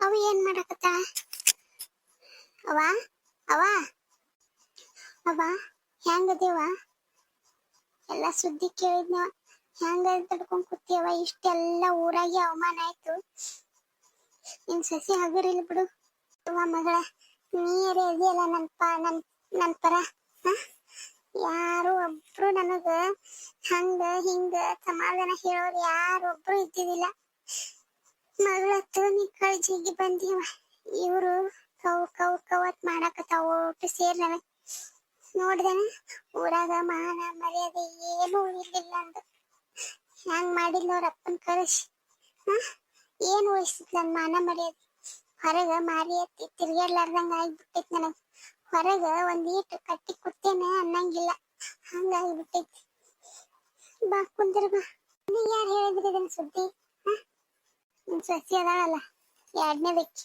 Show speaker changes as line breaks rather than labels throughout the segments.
ಅವ ಏನ್ ಮಾಡಕತ್ತ? ಅವ ಅವ ಅವ ಹೆಂಗದೇವ? ಎಲ್ಲ ಸುದ್ದಿ ಕೇಳಿದ್ನ. ಹೆಂಗ ತಡ್ಕೊಂಡ್ ಕೂತಿಯವ? ಇಷ್ಟೆಲ್ಲ ಊರಾಗಿ ಅವಮಾನ ಆಯ್ತು. ನಿನ್ ಸಸಿ ಹಗರಿಲ್ ಬಿಡು. ಅವ್ವ ಮಗಳ, ನೀರೇ ಇದೆಯಲ್ಲ ನನ್ ಪರ. ಯಾರು ಒಬ್ರು ನನಗ ಹಂಗ ಹಿಂಗ ಸಮಾಧಾನ ಹೇಳೋರು ಯಾರೊಬ್ರು ಇದ್ದಿದ್ದಿಲ್ಲ. ಮಗಳತ್ತು ನೀ ಕಳ್ಜಿಗೆ ಬಂದೀವ. ಇವ್ರು ಕವತ್ ಮಾಡಾಕತ್ತಾವ ಒಟ್ಟು ಸೇರ್ ನನಗ್. ನೋಡ್ದೇನ ಊರಾಗ ಮಾನ ಮರ್ಯಾದೆ ಏನೂ ಇರ್ಲಿಲ್ಲ ಅಂದ. ಹೆಂಗ್ ಮಾಡಿದ್ನವ್ರ ಅಪ್ಪನ್ ಕಳಿಸಿ ಏನ್ ಉಳಿಸಿತ್ ನನ್ ಮಾನ ಮರ್ಯಾದೆ? ಹೊರಗ ಮಾರಿ ಎತ್ತಿ ತಿರ್ಗಾಡ್ಲಾರ್ದಂಗ ಆಗ್ಬಿಟ್ಟೈತಿ ನನಗ್. ಹೊರಗ ಒಂದ್ ಈಟ್ ಕಟ್ಟಿ ಕುತ್ತೇನೆ ಅನ್ನಂಗಿಲ್ಲ, ಹಂಗಾಗಿಬಿಟ್ಟೈತಿ. ಬಾ ಕುಂದ್ರ ಬಾ. ನೀ ಯಾರು ಹೇಳಿದ್ರಿ ಇದನ್ ಸುದ್ದಿ? ನಿನ್ ಸಸಿ ಅದಾಳಲ್ಲ ಎರಡನೇದಕ್ಕಿ,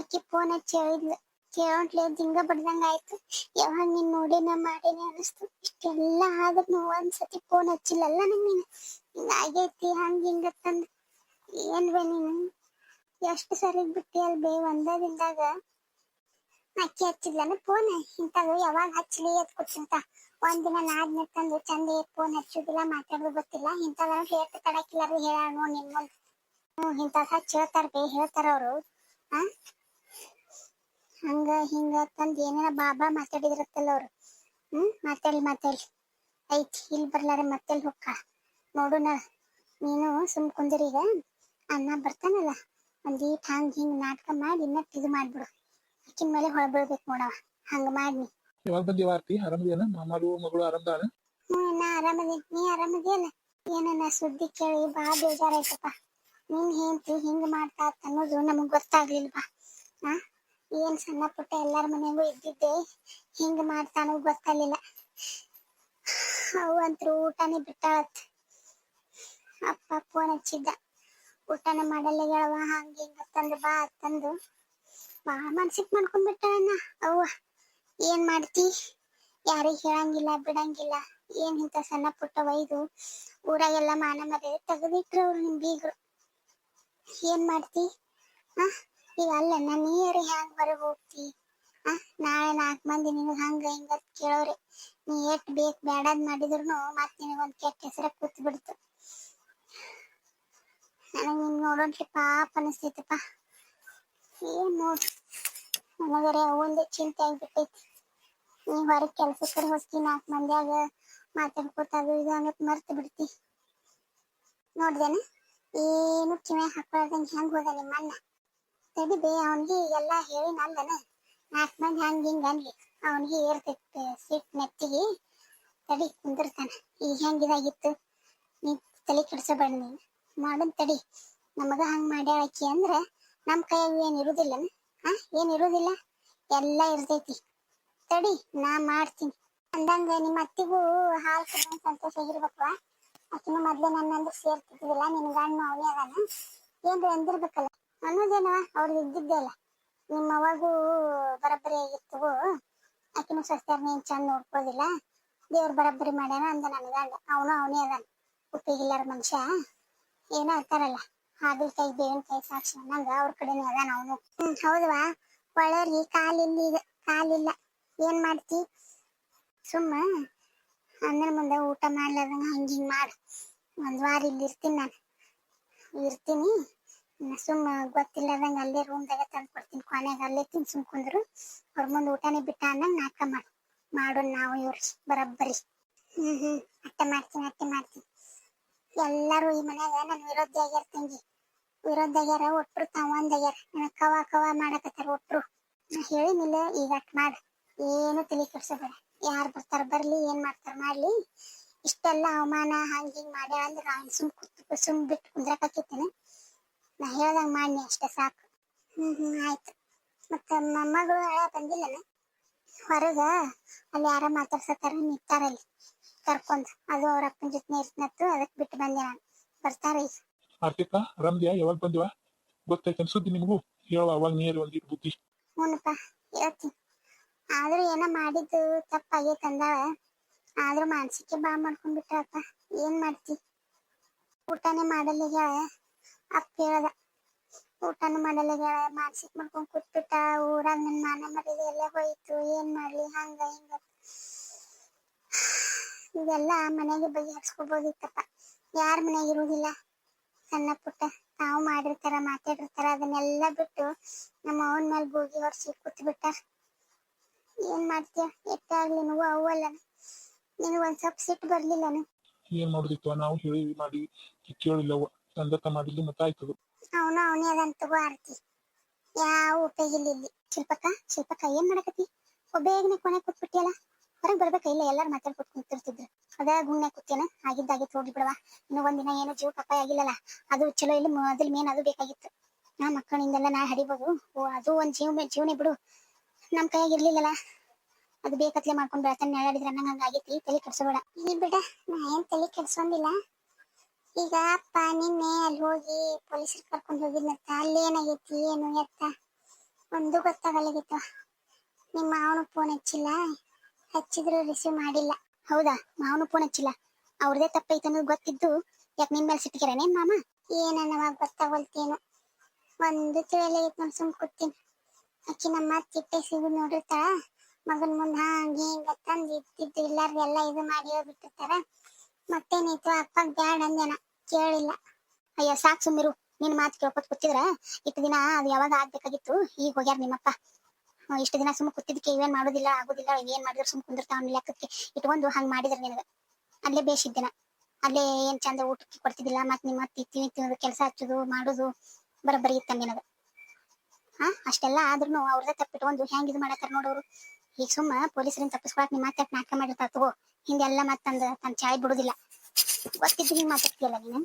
ಅಕ್ಕಿ ಫೋನ್ ಹಚ್ಚಿ ಹೇಳಿದ್ಲು. ಕೇಳೋಂಟ್ಲೆ ಜಿಂಗ ಬಡ್ದಂಗ ಆಯ್ತು. ಯಾವಾಗ ನೀನ್ ನೋಡೇನ ಮಾಡೇನೆ ಅನಿಸ್ತು. ಇಷ್ಟೆಲ್ಲ ಆದ್ರೂ ಒಂದ್ಸತಿ ಫೋನ್ ಹಚ್ಚಿಲ್ಲಲ್ಲ ನಂಗ್ ನೀನು. ಹಿಂಗಾಗೈತಿ ಹಂಗ ಹಿಂಗತ್ತಂದ. ಏನ್ ಬೇ ನೀನು ಎಷ್ಟು ಸರಿ ಬಿಟ್ಟಿ ಅಲ್ ಬೇ ಒಂದ ದಿನದಾಗ? ಅಕ್ಕಿ ಹಚ್ಚಿದ್ಲನ ಫೋನ್? ಇಂಥವು ಯಾವಾಗ ಹಚ್ಚಲಿ ಅದ್ ಕೂತಿಂತ ಒಂದಿನ ನಾದ್ನೆ ತಂದು ಚಂದ ಫೋನ್ ಹಚ್ಚುದಿಲ್ಲ, ಮಾತಾಡೋದು ಗೊತ್ತಿಲ್ಲ. ಇಂಥವ್ ಹೇಳ್ತ ತಡಕಿಲ್ಲಾರು ಹೇಳ ನೋಡ್ ನಿನ್ ಮುಂದ್. ಇಂಥವ್ ಹಚ್ಚಿ ಹೇಳ್ತಾರ ಬೇ, ಹೇಳ್ತಾರ ಅವ್ರು. ಹಂಗ ಹಿಂಗ ತಂದ್ ಏನೇನ ಬಾಬಾ ಮಾತಾಡಿದಿರತ್ತಲ್ಲ ಅವ್ರು. ಮಾತಾಡ್ಲಿ ಐತಿ. ಇಲ್ಲಿ ಬರ್ಲಾರ ಮತ್ತೆಲ್ ಹೊಕ್ಕ ನೋಡುನ. ನೀನು ಸುಮ್ ಕುಂದಿರೀಗ. ಅಣ್ಣ ಬರ್ತಾನಲ್ಲ, ಒಂದೀಟ್ ಹಂಗ ಹಿಂಗ್ ನಾಟಕ ಮಾಡಿ ಇನ್ನಟ್ ಇದು ಮಾಡ್ಬಿಡು. ಅಕ್ಕಿನ ಮೇಲೆ ಹೊಳಬೀಳ್ಬೇಕು ನೋಡವ. ಹಂಗ ಮಾಡಿ.
ಯಾವಾಗ ಬಂದಿ ಆರ್ತಿ? ಆರಾಮದಿಯನ? ಮಾಮರು ಮಗಳು ಆರಾಮದಾಳ?
ನಾ ಆರಾಮದಿ. ನೀ ಆರಾಮದಿಯಲ್ಲ? ಏನನ್ನ ಸುದ್ದಿ ಕೇಳಿ ಬಾ ಬೇಜಾರಾಯ್ತಪ್ಪ. ನೀನ್ ಹೆಂಡ್ತಿ ಹಿಂಗ್ ಮಾಡ್ತಾ ಅನ್ನೋದು ನಮಗ್ ಗೊತ್ತಾಗ್ಲಿಲ್ವಾ? ಏನ್ ಸಣ್ಣ ಪುಟ್ಟ ಎಲ್ಲಾರ ಮನೆಗೂ ಇದ್ದಿದ್ದೆ, ಹಿಂಗ್ ಮಾಡ್ತಾ ಅನ್ನೋದು ಗೊತ್ತಾಗ್ಲಿಲ್ಲ. ಅವು ಅಂತೂ ಊಟನೇ ಬಿಟ್ಟಾಳತ್. ಅಪ್ಪ ಫೋನ್ ಹಚ್ಚಿದ್ದ, ಊಟನ ಮಾಡಲ್ಲ ಹೇಳವ ಹಂಗ ಹಿಂಗ ತಂದು ಬಾ ತಂದು ಬಾ ಮನ್ಸಿಕ್ ಮಾಡ್ಕೊಂಡ್ಬಿಟ್ಟಾಳನ್ನ ಅವ್ವ. ಏನ್ ಮಾಡ್ತಿ? ಯಾರಿಗ್ ಹೇಳಂಗಿಲ್ಲ ಬಿಡಂಗಿಲ್ಲ. ಏನ್ ಇಂತ ಸಣ್ಣ ಪುಟ್ಟ ಒಯ್ದು ಊರಾಗೆಲ್ಲ ಮಾನ ಮರ್ಯಾದೆ ತೆಗೆದಿಟ್ರು ಅವ್ರು ನಿಮ್ ಬೀಗ್ರು. ಏನ್ ಮಾಡ್ತಿ? ಈಗ ಅಲ್ಲ ನೀರು ಹ್ಯಾಂಗ ಹೊರಗೆ ಹೋಗ್ತಿ? ನಾಳೆ 4 ಮಂದಿ ನಿನಗ್ ಹಂಗ ಹಿಂಗ ಕೇಳೋರಿ. ನೀ ಎಟ್ ಬೇಕ್ ಬೇಡಾದ್ ಮಾಡಿದ್ರು ಮತ್ ನಿನಗೊಂದ್ ಕೆಟ್ಟ ಹೆಸರ ಕೂತ್ ಬಿಡ್ತು. ನನಗ್ ನಿನ್ ನೋಡೋಣ್ರಿ ಪಾಪ ಅನಿಸ್ತೈತಪ್ಪ. ಏನ್ ನೋಡ್, ನನಗರೆ ಅವಂದೇ ಚಿಂತೆ ಆಗ್ಬಿಟ್ಟೈತಿ. ನೀ ಹೊರಗ್ ಕೆಲ್ಸಕ್ಕರ ಹೋಗ್ತಿ, 4 ಮಂದಿಯಾಗ ಮಾತಾಡ್ಕೊತಾಗ ಇದು ಹಂಗತ್ ಮರ್ತು ಬಿಡ್ತಿ. ನೋಡ್ದೇನ ಏನು ಕಿವೆ ಹಾಕೊಳ್ದಂಗ ಹೆಂಗ್ ಹೋದ ನಿಮ್ಮ ಅಣ್ಣ. ತಡಿ ಬೇ, ಅವನ್ಗೆ ಎಲ್ಲಾ ಹೇಳಿ ನಂದನ 4 ಮಂದಿ ಹಂಗ ಹಿಂಗ ಅನ್ಲಿ. ಅವನ್ಗೆ ಏರ್ತೈತಿ ಸಿಟ್ ನೆತ್ತಿಗೆ. ತಡಿ ಕುಂದಿರ್ತಾನ. ಈಗ ಹೆಂಗಿದಾಗಿತ್ತು? ನೀ ತಲೆ ಕೆಡ್ಸಬೇಡ. ನೀನ್ ಮಾಡನ್ ತಡಿ. ನಮಗ ಹಂಗ ಮಾಡ್ಯಾಳಕಿ ಅಂದ್ರ ನಮ್ ಕೈಯಾಗ ಏನ್ ಇರುದಿಲ್ಲನ? ಏನ್ ಇರುದಿಲ್ಲ, ಎಲ್ಲ ಇರ್ತೈತಿ. ತಡಿ ನಾ ಮಾಡ್ತೀನಿ. ಅಂದಂಗ ನಿಮ್ಮ ಅತ್ತಿಗೂ ಹಾಲ್ ಕುಡ್ಕೊಂಡ್ ಸಂತೋಷ ಆಗಿರ್ಬೇಕವಾ. ಆಕಿನ ಮೊದ್ಲು ನನ್ನಂದ್ರ ಸೇರ್ತಿದ್ದಿಲ್ಲ. ನಿನ್ ಗಂಡ ಅವನೇ ಅದಾನ, ಏನ್ರ ಅಂದಿರ್ಬೇಕಲ್ಲ ಅನ್ನೋದೇನ ಅವ್ರಿಗೆ ಇದ್ದಿದ್ದೆ ಅಲ್ಲ. ನಿಮ್ಮ ಅವಾಗೂ ಬರಬ್ಬರಿ ಆಗಿರ್ತವು. ಆಕಿನ ಸಸ್ತಾರ ನೀನ್ ಚಂದ ನೋಡ್ಕೋದಿಲ್ಲ, ದೇವ್ರ ಬರಬ್ಬರಿ ಮಾಡ್ಯಾನ ಅಂದ ನನ್ ಗಂಡ. ಅವನೇ ಅದಾನ ಉಪ್ಪಿಗಿಲ್ಲಾರ ಮನುಷ್ಯ. ಏನೋ ಅಂತಾರಲ್ಲ, ಹಾಗಲ್ ಕೈ ಬೇವಿನ ಕೈ ಸಾಕ್ಷಿ ಅನ್ನಂಗ ಅವ್ರ ಕಡೆನೇ ಅದಾನ ಅವನು. ಹೌದವಾ. ಒಳ್ಳೆಯವ್ರಿಗೆ ಕಾಲಿಲ್ಲ. ಏನ್ ಮಾಡ್ತಿ? ಸುಮ್ಮ ಅಣ್ಣನ ಮುಂದೆ ಊಟ ಮಾಡ್ಲಾರ್ದಂಗ ಹಂಗ ಹಿಂಗ್ ಮಾಡ. 1 ವಾರ ಇಲ್ಲಿ ಇರ್ತೀನಿ. ನಾನು ಇರ್ತೀನಿ. ಸುಮ್ಮ ಗೊತ್ತಿಲ್ಲದಂಗ ಅಲ್ಲೇ ರೂಮ್ದಾಗ ತಂದು ಕೊಡ್ತೀನಿ. ಕೊನೆಗೆ ಅಲ್ಲೇ ತಿನ್ ಸುಮ್ ಕುಂದ್ರು. ಅವ್ರ ಮುಂದೆ ಊಟನೇ ಬಿಟ್ಟ ಅನ್ನಂಗ ನಾಟಕ ಮಾಡೋಣ ನಾವು ಇವ್ರ ಬರಬ್ಬರಿ. ಅಟ್ಟೆ ಮಾಡ್ತೀನಿ. ಎಲ್ಲಾರು ಈ ಮನ್ಯಾಗ ನನ್ ವಿರೋಧಿ ಆಗ್ಯಾರ ತಂಗಿ. ವಿರೋಧ ಆಗ್ಯಾರ, ಒಟ್ರು ತಾವಂದಾಗ್ಯಾರ. ನನಗ್ ಕವ ಮಾಡಕತ್ತಾರ ಒಟ್ರು. ನಾ ಹೇಳಿನಿಲ್ಲ, ಈಗ ಅಟ್ ಮಾಡ. ಏನು ತಲೆ ಕೆಡ್ಸಬೇಡ. ಯಾರು ಬರ್ತಾರ ಬರ್ಲಿ, ಏನ್ ಮಾಡ್ತಾರ ಮಾಡ್ಲಿ. ಇಷ್ಟೆಲ್ಲ ಅವಮಾನ ಹಂಗ ಹಿಂಗ್ ಮಾಡ್ಯಾಳ ಅಂದ್ರ ಅವ್ನ್ ಸುಮ್ ಬಿಟ್ಟು ಕುಂದ್ರಕತ್ತೇನೆ. ನಾ ಹೇಳ್ದಂಗ ಮಾಡಿ ಅಷ್ಟೇ ಸಾಕು. ಆಯ್ತು. ಮತ್ತ ಮೊಮ್ಮಗಳು ಹಳೆ ಬಂದಿಲ್ಲನ? ಹೊರಗ ಅಲ್ಲಿ ಯಾರ ಮಾತಾಡ್ಸತ್ತಾರ, ನಿಂತಾರಲ್ಲಿ ಕರ್ಕೊಂಡ್. ಅದು ಅವ್ರ ಅಪ್ಪನ ಜೊತೆ ಇರ್ತನತ್ತು, ಅದಕ್ ಬಿಟ್ಟು ಬಂದೆ ನಾನು. ಬರ್ತಾರ ಈಗ.
ಆರ್ತಿಕ ಆರಾಮದಿಯಾ? ಯಾವಾಗ ಬಂದಿವ? ಗೊತ್ತೈತೆ ಸುದ್ದಿ ನಿಮಗೂ? ಹೇಳುವ ಅವಾಗ ನೀರು ಒಂದಿಟ್ಟು ಬುದ್ಧಿ.
ಹ್ಞೂನಪ್ಪ ಹೇಳ್ತೀನಿ. ಆದ್ರೂ ಏನೋ ಮಾಡಿದ್ದು ತಪ್ಪಾಗೈತೆ ಅಂದಾಳ. ಆದ್ರೂ ಮಾನಸಿಕೆ ಬಾ ಮಾಡ್ಕೊಂಡ್ಬಿಟ್ರಪ್ಪ. ಏನ್ ಮಾಡ್ತಿ? ಊಟನೇ ಮಾಡಲ್ಲ ಹೇಳ. ಅಪ್ಪ ಹೇಳ್ದ ಊಟನು ಮಾಡಲ್ಲ ಮಾನಸಿಕ ಮಾಡ್ಕೊಂಡ್ ಕೂತ್ಬಿಟ್ಟ. ಊರಾಗ ನನ್ ಮಾನ ಮರ್ಯಾದೆ ಎಲ್ಲ ಹೋಯ್ತು. ಏನ್ ಮಾಡ್ಲಿ ಹಂಗ ಹಿಂಗ ಇದೆಲ್ಲ ಮನೆಗೆ ಬಗೆಹರಿಸ್ಕೋಬಹುದಿತ್ತಪ್ಪ. ಯಾರ ಮನೆಗೆ ಇರುವುದಿಲ್ಲ. ಸಣ್ಣ ಪುಟ್ಟ ತಾವು ಮಾಡಿರ್ತಾರ ಮಾತಾಡಿರ್ತಾರ ಅದನ್ನೆಲ್ಲ ಬಿಟ್ಟು ನಮ್ಮ ಅವನ ಮೇಲೆ ಬೋಗಿ ಹೊರ್ಸಿ ಕೂತ್ ಬಿಟ್ಟಾರ. ಏನ್ ಮಾಡ್ತೀಯ? ಎಟ್ಟಾಗ್ಲಿ నువ్వు ಅವಲ್ಲ ನಿನಗೆ ಒಂದ್ ಸ್ವಲ್ಪ ಸಿಟ್ಟು ಬರ್ಲಿಲ್ಲನು?
ಏನ್ ಮಾಡುದಿತ್ತು ನಾವು ಹೇಳಿ ಮಾಡಿ ಕೇಳಿಲ್ಲವ ತಂದತ್ತ ಮಾಡಿದ್ದು ಮತ್ತ ಆಯ್ತದು.
ಅವನೇ ಅದಂತ ತಗೋ ಆರ್ತಿ. ಯಾವ ಉಪಯೋಗ ಇಲ್ಲಿ. ಶಿಲ್ಪಕ್ಕ ಏನ್ ಮಾಡಕತ್ತಿ? ಒಬ್ಬೇಗನೆ ಕೊನೆ ಕೂತ್ಬಿಟ್ಟಿಯಲ್ಲ. ಹೊರಗೆ ಬರ್ಬೇಕ ಇಲ್ಲ? ಎಲ್ಲಾರು ಮಾತಾಡ್ಕೊತ ಕೂತಿರ್ತಿದ್ರು. ಅದ ಗುಣ್ನೆ ಕೂತೇನ? ಆಗಿದ್ದಾಗಿತ್ತು ಹೋಗಿ ಬಿಡವಾ. ಇನ್ನು ಒಂದಿನ ಏನೋ ಜೀವ ಕಪ್ಪಾಯ ಆಗಿಲ್ಲಲ್ಲ, ಅದು ಚಲೋ ಇಲ್ಲಿ. ಮೊದಲ್ ಮೇನ್ ಅದು ಬೇಕಾಗಿತ್ತು. ಮಕ್ಕಳಿಂದೆಲ್ಲ ನಾ ಹಡಿಬಹುದು. ಅದು ಒಂದ್ ಜೀವನೇ ಬಿಡು. ನಮ್ ಕೈಯಾಗ ಇರ್ಲಿಲ್ಲಲ್ಲ, ಅದು ಬೇಕತ್ಲೆ ಮಾಡ್ಕೊಂಡ್ ಬೆಳತನ ನೆಳಾಡಿದ್ರ ಹಂಗ ಆಗೈತಿ. ತಲೆ ಕೆಡ್ಸೋಬೇಡ. ಈ ಬಿಡ, ನಾ ಏನ್ ತಲೆ ಕೆಡ್ಸೊಂದಿಲ್ಲ. ಈಗ ಅಪ್ಪ ನಿನ್ನೆ ಅಲ್ಲಿ ಹೋಗಿ ಪೊಲೀಸರು ಕರ್ಕೊಂಡು ಹೋಗಿದ್ನಂತ. ಅಲ್ಲಿ ಏನಾಗೈತಿ ಏನು ಎತ್ತ ಒಂದು ಗೊತ್ತಾಗಲ್ಲಾಗಿತ್ತು. ನಿಮ್ಮ ಮಾವನು ಫೋನ್ ಹಚ್ಚಿಲ್ಲ, ಹಚ್ಚಿದ್ರು ರಿಸೀವ್ ಮಾಡಿಲ್ಲ. ಹೌದಾ? ಮಾವನು ಫೋನ್ ಹಚ್ಚಿಲ್ಲ. ಅವ್ರದೇ ತಪ್ಪೈತೆ ಅನ್ನೋದು ಗೊತ್ತಿದ್ದು ಯಾಕೆ ನಿನ್ ಮೇಲೆ ಸಿಟ್ಟಿಗೆರೇನೇನ್ ಮಾಮ? ಏನನ್ನವಾಗ ಗೊತ್ತಾಗೋಲ್ತೇನು ಒಂದು ತಿಳಿಯಲಾಗಿತ್ತು. ನಾನು ಸುಮ್ ಕೂತೀನಿ. ಅಕ್ಕಿ ನಮ್ಮ ತಿಟ್ಟೆ ಸಿಗುದು ನೋಡಿರ್ತಾಳ. ಮಗನ್ ಮುಂದೆ ಹಂಗೆ ಹಿಂಗ ತಂದು ಇಟ್ಟಿದ್ದು ಇಲ್ಲಾರ್ದು ಎಲ್ಲ ಇದು ಮಾಡಿ ಹೋಗ್ಬಿಟ್ಟಿರ್ತಾರ. ಮತ್ತೇನಾಯ್ತು? ಅಪ್ಪ ಬ್ಯಾಡ ಅಂದೇನ, ಕೇಳಿಲ್ಲ. ಅಯ್ಯ ಸಾಕ್ ಸುಮ್ಮಿರು. ನಿನ್ ಮಾತು ಕೇಳ್ಕೊತ್ ಕೂತಿದ್ರ ಇಷ್ಟು ದಿನ ಅದು ಯಾವಾಗ ಆಗ್ಬೇಕಾಗಿತ್ತು. ಈಗ ಹೋಗ್ಯಾರ ನಿಮ್ಮಪ್ಪ. ಇಷ್ಟು ದಿನ ಸುಮ್ ಕೂತಿದ್ಕೆ ಇವೇನ್ ಮಾಡೋದಿಲ್ಲ ಆಗೋದಿಲ್ಲ, ಏನ್ ಮಾಡಿದ್ರು ಸುಮ್ ಕುಂದಿರ್ತಾವ ಲೆಕ್ಕಕ್ಕೆ ಇಟ್ಕೊಂಡು ಹಂಗ್ ಮಾಡಿದ್ರ ನಿನಗ. ಅಲ್ಲೇ ಬೇಸಿದ್ದೇನ, ಅಲ್ಲೇ ಏನ್ ಚಂದ ಊಟಕ್ಕೆ ಕೊಡ್ತಿದ್ದಿಲ್ಲ. ಮತ್ ನಿಮ್ಮ ತಿನ್ನೋದು ಕೆಲಸ ಹಚ್ಚೋದು ಮಾಡೋದು ಬರಬರಿ ಇತ್ತ ನಿನಗ. ಅಷ್ಟೆಲ್ಲ ಆದ್ರೂ ಅವ್ರದೇ ತಪ್ಪಿಟ್ಕೊಂಡು ಹೆಂಗ್ ಇದು ಮಾಡತ್ತಾರ ನೋಡೋರು. ಈಗ ಸುಮ್ಮ ಪೊಲೀಸರಿಂದ ತಪ್ಪಿಸ್ಕೊಳಕ್ ನಿಮ್ಮ ಮಾತಾಕ್ ನಾಕ ಮಾಡಿರ್ತಾರ ತಗೋ. ಹಿಂಗೆಲ್ಲ ಮತ್ತಂದ ತನ್ನ ಚಾಯ್ ಬಿಡುದಿಲ್ಲ. ಗೊತ್ತಿದ್ದು ಹಿಂಗ್ ಮಾತಾಡ್ತೀಯಲ್ಲ ನೀನು.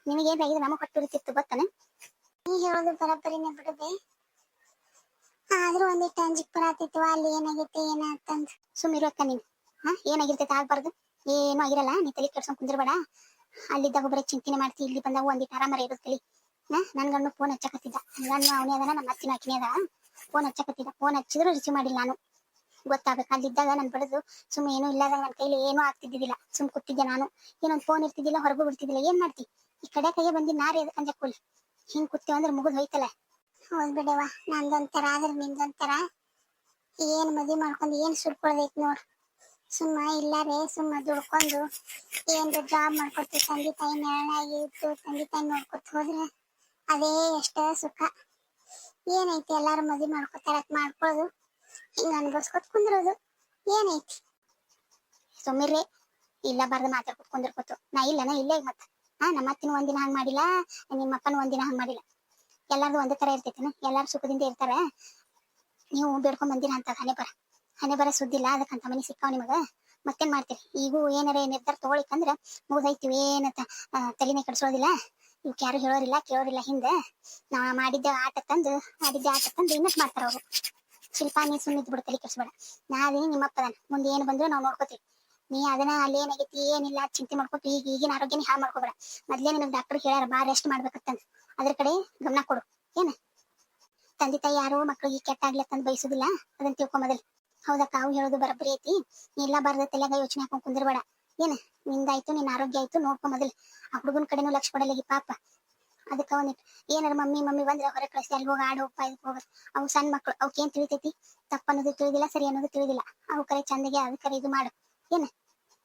ನಿನಗೇನಾಗಿದೆ? ನಮಗ್ ಹೊಟ್ಟಿರ್ತಿತ್ತು ಗೊತ್ತಾನೆ. ನೀ ಹೇಳೋದು ಬರಬರಿನೇ ಬಿಡುದೆ. ಆದ್ರೂ ಒಂದಿಟ್ಟು ಅಂಜಿಕ್ ಬರತ್ತಿತ್ತು. ಅಲ್ಲಿ ಏನಾಗೈತೆ ಏನಂತಂದ್ ಸುಮ್ಮಿರೋಕ್ಕ ನೀನು. ಏನಾಗಿರ್ತೈತೆ? ಆಗ್ಬಾರ್ದು. ಏನೂ ಆಗಿರಲ್ಲ. ನೀ ತಲೆ ಕೆಡ್ಸ್ಕೊಂಡ್ ಕುಂದಿರ್ಬೇಡ. ಅಲ್ಲಿದ್ದಾಗ ಬರೀ ಚಿಂತನೆ ಮಾಡ್ತಿ. ಇಲ್ಲಿ ಬಂದಾಗ ಒಂದಿಟ್ಟು ಆರಾಮರ ಇರೋದು ತಲಿ. ನನ್ ಗಂಡು ಫೋನ್ ಹಚ್ಚಕತ್ತಿದ್ದ. ನನ್ನ ಅವನೇ ಅದನ, ನಮ್ಮ ಅತ್ತಿನ ಅಕ್ಕಿನೇ ಅದ. ಫೋನ್ ಹಚ್ಚಕತ್ತಿದ್ದ. ಫೋನ್ ಹಚ್ಚಿದ್ರು ರಿಸೀವ್ ಮಾಡಿಲ್ಲ. ನಾನು ಗೊತ್ತಾಗಬೇಕು. ಅಲ್ಲಿದ್ದಾಗ ನನ್ ಬಡದು ಸುಮ್ ಏನೂ ಇಲ್ಲದಾಗ ನನ್ನ ಕೈಲಿ ಏನೂ ಆಗ್ತಿದ್ದಿಲ್ಲ. ಸುಮ್ ಕೂತಿದ್ದೆ ನಾನು. ಏನೊಂದು ಫೋನ್ ಇರ್ತಿದ್ದಿಲ್ಲ, ಹೊರಗೂ ಬಿಡ್ತಿದ್ದಿಲ್ಲ. ಏನ್ ಮಾಡ್ತಿ? ಈ ಕೈಗೆ ಬಂದಿ ನಾರೇ ಅದಕ್ಕೆ ಅಂಜಕ್ಕೂಲಿ. ಹಿಂಗ್ ಕೂತೀವಿ ಅಂದ್ರೆ ಮುಗಿದ್ ಹೋಯ್ತಲ್ಲ. ಹೌದ್ ಬಿಡವಾ, ನಂದೊಂಥರ ಆದ್ರೆ ನಿಂದೊಂಥರ. ಏನ್ ಮದ್ವಿ ಮಾಡ್ಕೊಂಡು ಏನ್ ಸುರ್ಕೊಳ್ದೈತ್ ನೋಡ್. ಸುಮ್ಮ ಇಲ್ಲಾರೆ ಸುಮ್ಮ ದುಡ್ಕೊಂಡು ಏನ್ ಜಾಬ್ ಮಾಡ್ಕೊತೀವಿ. ತಂದೆ ತಾಯಿ ನೆರಳಾಗಿ ಇದ್ದು ತಂದೆ ತಾಯಿ ನೋಡ್ಕೊತ ಹೋದ್ರೆ ಅದೇ ಎಷ್ಟ ಸುಖ. ಏನೈತಿ? ಎಲ್ಲಾರು ಮದ್ವಿ ಮಾಡ್ಕೊತಾರ, ಮಾಡ್ಕೊಳ್ಳೋದು, ಹಿಂಗ ಅನ್ಭವಿಸ್ಕೊತ ಕುಂದ್ರೋದು. ಏನೈತಿ? ಸುಮ್ಮಿರ್ರಿ. ಇಲ್ಲ ಬಾರ್ದು ಮಾತಾಡ್ಕೊತ ಕುಂದಿರ್ಕೊತು. ನಾ ಇಲ್ಲನ ಇಲ್ಲೇ ಮತ್ತ. ನಮ್ಮ ಅತ್ತಿನ ಒಂದಿನ ಹಂಗ್ ಮಾಡಿಲ್ಲ, ನಿಮ್ಮ ಅಪ್ಪನ ಒಂದಿನ ಹಂಗ್ ಮಾಡಿಲ್ಲ. ಎಲ್ಲಾರ್ದು ಒಂದೇ ತರ ಇರ್ತೈತಿನ? ಎಲ್ಲಾರು ಸುಖದಿಂದ ಇರ್ತಾರ. ನೀವು ಬೇಡ್ಕೊಂಡ್ ಬಂದಿರ ಅಂತ ಹಣೆ ಬರ ಸುದ್ದಿಲ್ಲ. ಅದಕ್ಕಂತ ಮನಿ ಸಿಕ್ಕಾವ್ ನಿಮಗ. ಮತ್ತೇನ್ ಮಾಡ್ತೀರಿ? ಈಗೂ ಏನಾರ ನಿರ್ಧಾರ ತಗೊಳಿಕಂದ್ರ ಮುಗ್ದೈತಿವಿ. ಏನಂತ ತಲೆನೇ ಕೆಡ್ಸೋದಿಲ್ಲ. ಇವಕ್ ಯಾರು ಹೇಳೋರಿಲ್ಲ ಕೇಳೋರಿಲ್ಲ. ಹಿಂದೆ ನಾ ಮಾಡಿದ್ದೆ ಆಟ ತಂದು ಇನ್ನತ್ ಮಾಡ್ತಾರ ಅವ್ರು. ಶಿಲ್ಪ, ನೀ ಸುಮ್ಮಿದ್ ಬಿಡು, ತಲೆ ಕೆಡ್ಸ್ಬೇಡ. ನಾವೇ ನಿಮ್ಮಪ್ಪದಾನ. ಮುಂದೆ ಏನು ಬಂದ್ರು ನಾವ್ ನೋಡ್ಕೋತೀವಿ. ನೀ ಅದನ್ನ ಅಲ್ಲಿ ಏನಾಗೈತಿ ಏನಿಲ್ಲ ಚಿಂತೆ ಮಾಡ್ಕೊತು. ಈಗಿನ ಆರೋಗ್ಯನ ಹಾಳು ಮಾಡ್ಕೋಬೇಡ. ಮೊದ್ಲೇ ನಿನಗ್ ಡಾಕ್ಟರ್ ಹೇಳ್ಯಾರ ಬಾ ರೆಸ್ಟ್ ಮಾಡ್ಬೇಕಂತ. ಅದ್ರ ಕಡೆ ಗಮನ ಕೊಡು. ಏನ ತಂದೆ ತಾಯಿ ಯಾರೋ ಮಕ್ಳಿಗೆ ಕೆಟ್ಟಾಗ್ಲತ್ತಂದ್ ಬಯಸುದಿಲ್ಲ. ಅದನ್ನ ತಿಳ್ಕೊ ಮೊದಲ್. ಹೌದಕ್ಕ, ಅವು ಹೇಳೋದು ಬರಬರಿ ಐತಿ. ನೀ ಇಲ್ಲ ಬಾರ್ದ ತಲೆಯಾಗ ಯೋಚನೆ ಹಾಕೊಂಡ್ ಕುಂದಿರ್ಬೇಡ. ಏನ ನಿಂದಾಯ್ತು, ನಿನ್ನ ಆರೋಗ್ಯ ಆಯ್ತು ನೋಡ್ಕೊ ಮೊದಲ್. ಆ ಹುಡುಗನ ಕಡೆನೂ ಲಕ್ಷ ಕೊಡಲಿಕ್ಕೆ ಪಾಪ. ಅದಕ್ಕ ಅವನಿಟ್ಟು ಏನಾರ ಮಮ್ಮಿ ಬಂದ್ರೆ ಹೊರ ಕಳಿಸಿ ಅಲ್ಲಿ ಹೋಗಿ ಆಡು ಹೋಗ್ಪ ಇದಕ್ಕೆ ಹೋಗ. ಅವು ಸಣ್ಣ ಮಕ್ಳು, ಅವಕ್ಕೇನ್ ತಿಳಿತೈತಿ? ತಪ್ಪ ಅನ್ನೋದು ತಿಳಿದಿಲ್ಲ, ಸರಿ ಅನ್ನೋದು ತಿಳಿದಿಲ್ಲ. ಅವು ಕರೆ ಚಂದಗೆ ಅದ್ ಕರೆ ಇದು ಮಾಡು. ಏನ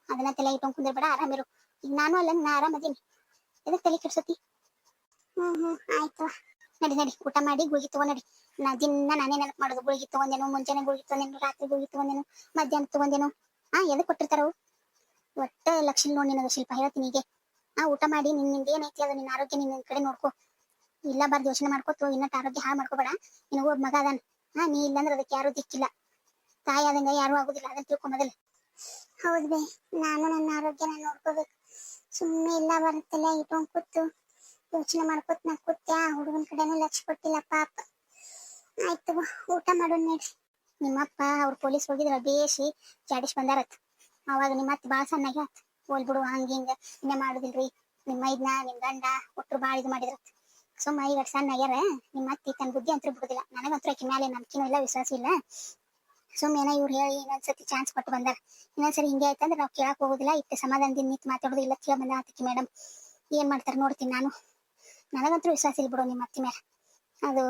ಅದನ್ನ ತಲೆ ಇಟ್ಕೊಂಡ್ ಕುಂದಿರ್ಬೇಡ. ಆರಾಮಿರು. ಈಗ ನಾನು ಅಲ್ಲ, ನಾ ಆರಾಮದೀನಿ. ಎದಕ್ ತಲೆ ಕೆಡ್ಸತಿ? ಆಯ್ತು. ನಡಿ ಊಟ ಮಾಡಿ ಗುಳಿಗೆ ತಗೋ ನಡಿ. ದಿನ ನಾನೇ ನೆನಪು ಮಾಡೋದು. ಗುಳಿಗೆ ತಗೊಂಡೇನು, ಮುಂಜಾನೆ ಗುಳಿಗೆ ತಗೊಂಡೇನು, ರಾತ್ರಿ ಗುಳಿಗೆ ತಗೊಂಡೇನು, ಮಧ್ಯಾಹ್ನ ತಗೊಂಡೇನು. ಎದಕ್ ಕೊಟ್ಟಿರ್ತಾರವು? ಒಟ್ಟ ಲಕ್ಷಣ ನೋಡಿ ನಿನಗೆ ಶಿಲ್ಪ. ಹೇಳ್ತೀನಿ ಹೀಗೆ. ಊಟ ಮಾಡಿ ನಿಂದ ಏನೈತಿ ಅದು ನಿನ್ನ ಆರೋಗ್ಯ ನಿನ್ನ ಕಡೆ ನೋಡ್ಕೊ. ಇಲ್ಲ ಬಾರ್ದು ಯೋಚನೆ ಮಾಡ್ಕೊತು ಇನ್ನಟ್ ಆರೋಗ್ಯ ಹಾಳು ಮಾಡ್ಕೋಬೇಡ. ನಿನಗೂ ಒಬ್ಬ ಮಗ ಅದಾನ. ನೀ ಇಲ್ಲಂದ್ರೆ ಅದಕ್ಕೆ ಯಾರು ದಿಕ್ಕಿಲ್ಲ. ತಾಯಿ ಆದಂಗ ಯಾರು ಆಗುದಿಲ್ಲ. ಅದನ್ನ ತಿಳ್ಕೊ ಮೊದಲು. ಹೌದ್ ಬೇ, ನಾನು ನನ್ನ ಆರೋಗ್ಯನ ನೋಡ್ಕೋಬೇಕು. ಸುಮ್ಮನೆ ಇಲ್ಲ ಬರುತ್ತಲ್ಲ ಇಟ್ಕೊಂಡ್ ಕೂತು ಯೋಚನೆ ಮಾಡ್ಕೊತ ನಾ ಕೂತ್ಯ. ಹುಡುಗನ ಕಡೆನೂ ಲಕ್ಷ ಕೊಟ್ಟಿಲ್ಲ ಪಾಪ. ಆಯ್ತು ಊಟ ಮಾಡೋಣ ನಡ್ರಿ. ನಿಮ್ಮಪ್ಪ ಅವ್ರು ಪೊಲೀಸ್ ಹೋಗಿದ್ರ ಬೇಸಿ ಜಾಡಿಸ್ ಬಂದಾರತ್. ಅವಾಗ ನಿಮ್ಮ ಅತ್ತೆ ಬಾಳ ಸಣ್ಣಾಗಿ ಆತ್. ಹೋಲ್ ಬಿಡು ಹಂಗ ಹಿಂಗ ಇನ್ನೇ ಮಾಡುದಿಲ್ರಿ. ನಿಮ್ಮ ಮೈದ್ನ ನಿಮ್ ಗಂಡ ಒಟ್ರು ಬಾಳ ಇದು ಮಾಡಿದ್ರತ್. ಸುಮ್ಮ ಈಗ ಸಣ್ಣ ಆಗ್ಯಾರ. ನಿಮ್ಮ ಅತ್ತಿ ತನ್ನ ಬುದ್ಧಿ ಅಂತೂ ಬಿಡುದಿಲ್ಲ. ನನಗಂತೂ ಆಕಿ ಮೇಲೆ ನಂಬಿಕೆನೂ ಇಲ್ಲ, ವಿಶ್ವಾಸ ಇಲ್ಲ. ಸುಮ್ಮನೆ ಇವ್ರು ಹೇಳಿ ಇನ್ನೊಂದ್ಸತಿ ಚಾನ್ಸ್ ಕೊಟ್ಟು ಬಂದಾರ. ಇನ್ನೊಂದ್ಸರಿ ಹಿಂಗೆ ಆಯ್ತಂದ್ರೆ ನಾವು ಕೇಳಕ್ ಹೋಗುದಿಲ್ಲ. ಇಟ್ಟು ಸಮಾಧಾನದಿಂದ ನಿಂತು ಮಾತಾಡೋದು ಇಲ್ಲ. ಕೇಳ ಬಂದ ಆತಕಿ ಮೇಡಮ್ ಏನ್ ಮಾಡ್ತಾರೆ ನೋಡ್ತೀನಿ ನಾನು. ನನಗಂತೂ ವಿಶ್ವಾಸ ಇಲ್ಲ ಬಿಡು ನಿಮ್ಮ ಅತ್ತಿ ಮೇಲೆ. ಅದು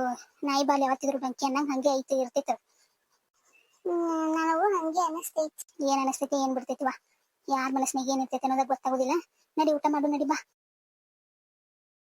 ನಾಯಿ ಬಾಲ್ ಯಾವತ್ತಿದ್ರು ಬೆಂಕಿ ಅನ್ನಂಗ್ ಹಂಗೆ ಐತಿ ಇರ್ತೈತೆ. ನನಗೂ ಹಂಗೆ ಅನಿಸ್ತೈತಿ. ಏನ್ ಅನಿಸ್ತೈತಿ ಏನ್ ಬಿಡ್ತೈತಿವಾ, ಯಾರ ಮನಸ್ಸಿನಾಗ ಏನ್ ಇರ್ತೈತಿ ಅನ್ನೋದಾಗ ಗೊತ್ತಾಗೋದಿಲ್ಲ. ನಡಿ ಊಟ ಮಾಡು, ನಡಿ ಬಾ.